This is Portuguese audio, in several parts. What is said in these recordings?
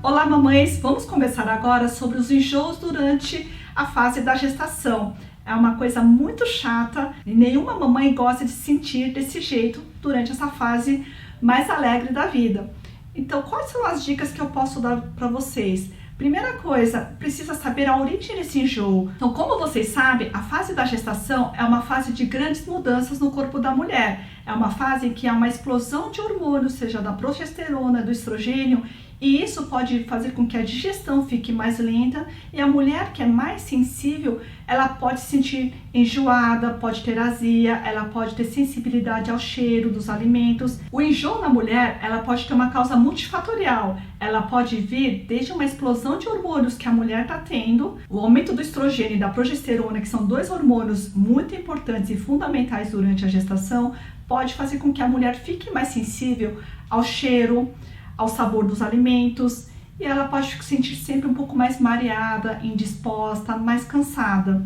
Olá, mamães! Vamos conversar agora sobre os enjoos durante a fase da gestação. É uma coisa muito chata e nenhuma mamãe gosta de sentir desse jeito durante essa fase mais alegre da vida. Então, quais são as dicas que eu posso dar para vocês? Primeira coisa, precisa saber a origem desse enjoo. Então, como vocês sabem, a fase da gestação é uma fase de grandes mudanças no corpo da mulher. É uma fase em que há uma explosão de hormônios, seja da progesterona, do estrogênio, e isso pode fazer com que a digestão fique mais lenta e a mulher que é mais sensível, ela pode se sentir enjoada, pode ter azia, ela pode ter sensibilidade ao cheiro dos alimentos. O enjoo na mulher, ela pode ter uma causa multifatorial. Ela pode vir desde uma explosão de hormônios que a mulher está tendo, o aumento do estrogênio e da progesterona, que são dois hormônios muito importantes e fundamentais durante a gestação, pode fazer com que a mulher fique mais sensível ao cheiro, ao sabor dos alimentos, e ela pode se sentir sempre um pouco mais mareada, indisposta, mais cansada.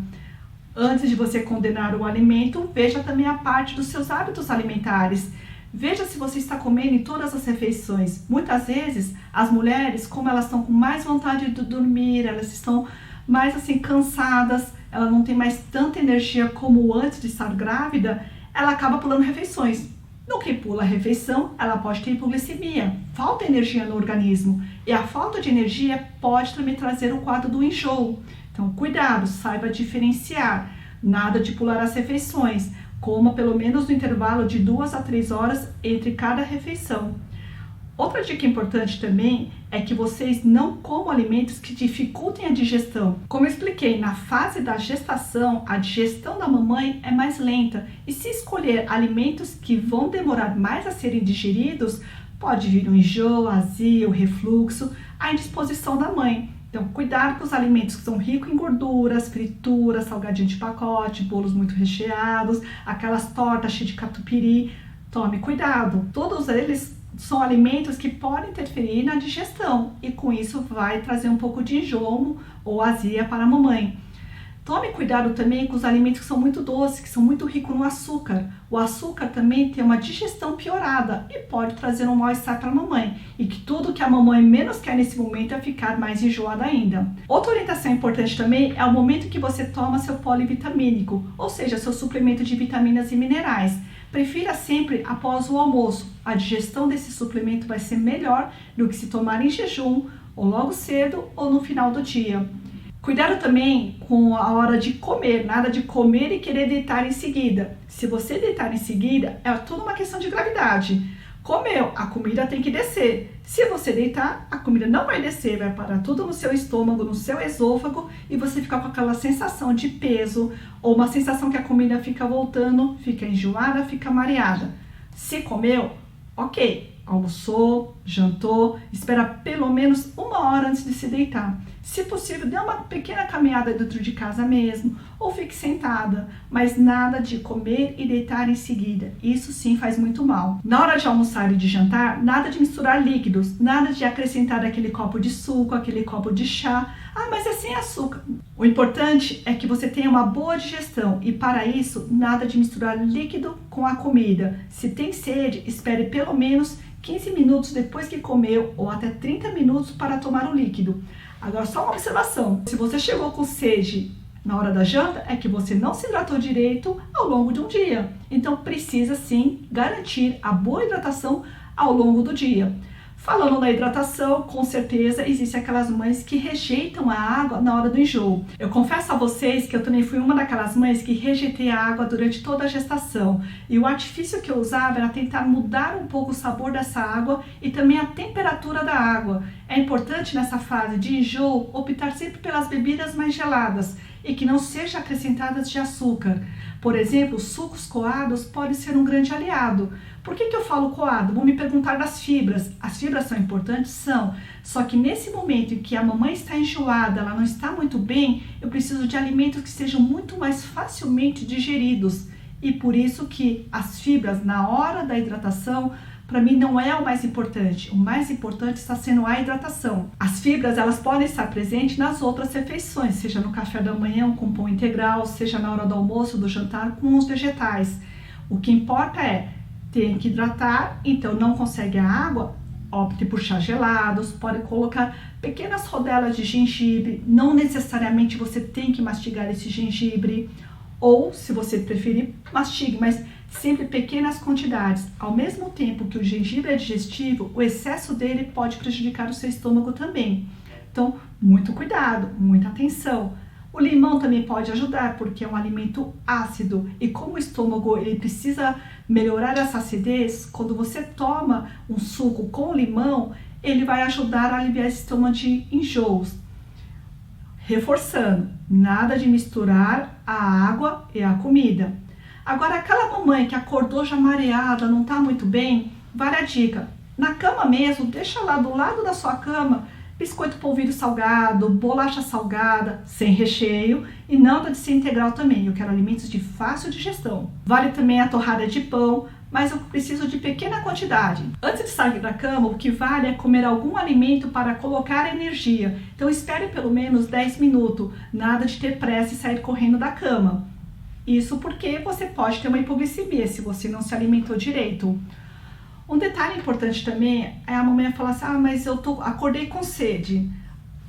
Antes de você condenar o alimento, veja também a parte dos seus hábitos alimentares. Veja se você está comendo em todas as refeições. Muitas vezes, as mulheres, como elas estão com mais vontade de dormir, elas estão mais assim cansadas, ela não tem mais tanta energia como antes de estar grávida, ela acaba pulando refeições. No que pula a refeição, ela pode ter hipoglicemia, falta energia no organismo, e a falta de energia pode também trazer o quadro do enjoo. Então, cuidado, saiba diferenciar, nada de pular as refeições, coma pelo menos no intervalo de 2 a 3 horas entre cada refeição. Outra dica importante também é que vocês não comam alimentos que dificultem a digestão. Como eu expliquei, na fase da gestação, a digestão da mamãe é mais lenta. E se escolher alimentos que vão demorar mais a serem digeridos, pode vir um enjoo, azia, o refluxo, a indisposição da mãe. Então, cuidado com os alimentos que são ricos em gorduras, frituras, salgadinho de pacote, bolos muito recheados, aquelas tortas cheias de catupiry. Tome cuidado. Todos eles são alimentos que podem interferir na digestão e com isso vai trazer um pouco de enjoo ou azia para a mamãe. Tome cuidado também com os alimentos que são muito doces, que são muito ricos no açúcar. O açúcar também tem uma digestão piorada e pode trazer um mal-estar para a mamãe. E que tudo que a mamãe menos quer nesse momento é ficar mais enjoada ainda. Outra orientação importante também é o momento que você toma seu polivitamínico, ou seja, seu suplemento de vitaminas e minerais. Prefira sempre após o almoço. A digestão desse suplemento vai ser melhor do que se tomar em jejum, ou logo cedo, ou no final do dia. Cuidado também com a hora de comer, nada de comer e querer deitar em seguida. Se você deitar em seguida, é tudo uma questão de gravidade. Comeu, a comida tem que descer. Se você deitar, a comida não vai descer, vai parar tudo no seu estômago, no seu esôfago e você fica com aquela sensação de peso ou uma sensação que a comida fica voltando, fica enjoada, fica mareada. Se comeu, ok, almoçou, jantou, espera pelo menos 1 hora antes de se deitar. Se possível, dê uma pequena caminhada dentro de casa mesmo, ou fique sentada, mas nada de comer e deitar em seguida. Isso sim faz muito mal. Na hora de almoçar e de jantar, nada de misturar líquidos, nada de acrescentar aquele copo de suco, aquele copo de chá. Ah, mas é sem açúcar. O importante é que você tenha uma boa digestão e para isso, nada de misturar líquido com a comida. Se tem sede, espere pelo menos 15 minutos depois que comeu ou até 30 minutos para tomar o líquido. Agora, só uma observação. Se você chegou com sede na hora da janta, é que você não se hidratou direito ao longo de um dia. Então, precisa sim garantir a boa hidratação ao longo do dia. Falando na hidratação, com certeza existem aquelas mães que rejeitam a água na hora do enjoo. Eu confesso a vocês que eu também fui uma daquelas mães que rejeitei a água durante toda a gestação. E o artifício que eu usava era tentar mudar um pouco o sabor dessa água e também a temperatura da água. É importante nessa fase de enjoo optar sempre pelas bebidas mais geladas e que não sejam acrescentadas de açúcar. Por exemplo, sucos coados podem ser um grande aliado. Por que eu falo coado? Vão me perguntar das fibras. As fibras são importantes? São. Só que nesse momento em que a mamãe está enjoada, ela não está muito bem, eu preciso de alimentos que sejam muito mais facilmente digeridos. E por isso que as fibras na hora da hidratação, para mim não é o mais importante. O mais importante está sendo a hidratação. As fibras, elas podem estar presentes nas outras refeições, seja no café da manhã com pão integral, seja na hora do almoço, do jantar com os vegetais. O que importa é, tem que hidratar, então não consegue a água, opte por chá gelados, pode colocar pequenas rodelas de gengibre, não necessariamente você tem que mastigar esse gengibre, ou se você preferir, mastigue, mas sempre pequenas quantidades. Ao mesmo tempo que o gengibre é digestivo, o excesso dele pode prejudicar o seu estômago também. Então, muito cuidado, muita atenção. O limão também pode ajudar, porque é um alimento ácido e como o estômago ele precisa melhorar essa acidez, quando você toma um suco com limão, ele vai ajudar a aliviar esse estômago de enjoos. Reforçando, nada de misturar a água e a comida. Agora, aquela mamãe que acordou já mareada, não está muito bem, vale a dica. Na cama mesmo, deixa lá do lado da sua cama, biscoito polvilho salgado, bolacha salgada, sem recheio e nada de ser integral também. Eu quero alimentos de fácil digestão. Vale também a torrada de pão, mas eu preciso de pequena quantidade. Antes de sair da cama, o que vale é comer algum alimento para colocar energia. Então espere pelo menos 10 minutos, nada de ter pressa e sair correndo da cama. Isso porque você pode ter uma hipoglicemia se você não se alimentou direito. Um detalhe importante também é a mamãe falar assim, mas eu acordei com sede.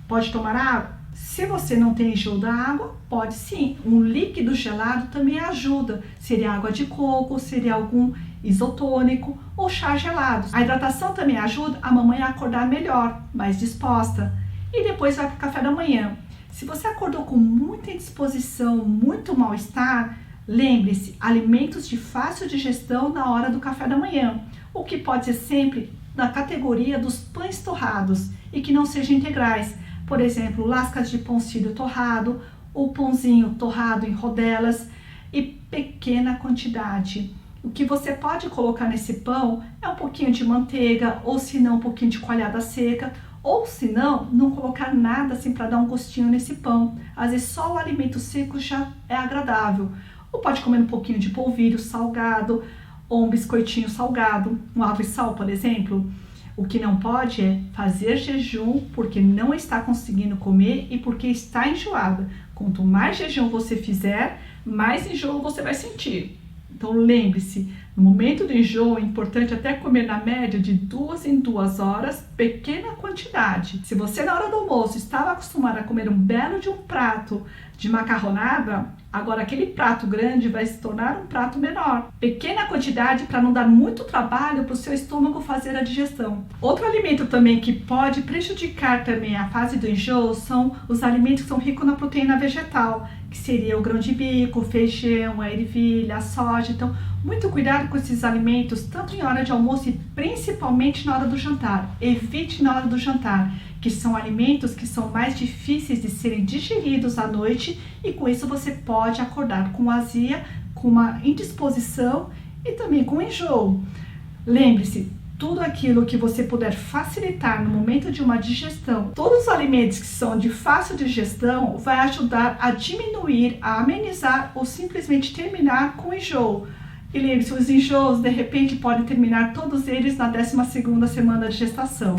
Pode tomar água? Se você não tem enjoo da água, pode sim. Um líquido gelado também ajuda. Seria água de coco, seria algum isotônico ou chá gelado. A hidratação também ajuda a mamãe a acordar melhor, mais disposta. E depois vai para o café da manhã. Se você acordou com muita indisposição, muito mal-estar, lembre-se, alimentos de fácil digestão na hora do café da manhã. O que pode ser sempre na categoria dos pães torrados e que não sejam integrais. Por exemplo, lascas de pão sírio torrado, ou pãozinho torrado em rodelas e pequena quantidade. O que você pode colocar nesse pão é um pouquinho de manteiga, ou se não, um pouquinho de coalhada seca, ou se não colocar nada assim para dar um gostinho nesse pão. Às vezes só o alimento seco já é agradável. Ou pode comer um pouquinho de polvilho salgado, ou um biscoitinho salgado, um água e sal, por exemplo. O que não pode é fazer jejum porque não está conseguindo comer e porque está enjoada. Quanto mais jejum você fizer, mais enjoo você vai sentir. Então lembre-se, no momento do enjoo é importante até comer na média de 2 em 2 horas, pequena quantidade. Se você na hora do almoço estava acostumado a comer um belo de um prato de macarronada, agora aquele prato grande vai se tornar um prato menor. Pequena quantidade para não dar muito trabalho para o seu estômago fazer a digestão. Outro alimento também que pode prejudicar também a fase do enjoo são os alimentos que são ricos na proteína vegetal, que seria o grão de bico, o feijão, a ervilha, a soja. Então, muito cuidado com esses alimentos, tanto em hora de almoço e principalmente na hora do jantar. Evite na hora do jantar, que são alimentos que são mais difíceis de serem digeridos à noite e com isso você pode acordar com azia, com uma indisposição e também com enjoo. Lembre-se, tudo aquilo que você puder facilitar no momento de uma digestão, todos os alimentos que são de fácil digestão vai ajudar a diminuir, a amenizar ou simplesmente terminar com o enjoo. E lembre-se, os enjoos de repente podem terminar todos eles na 12ª semana de gestação.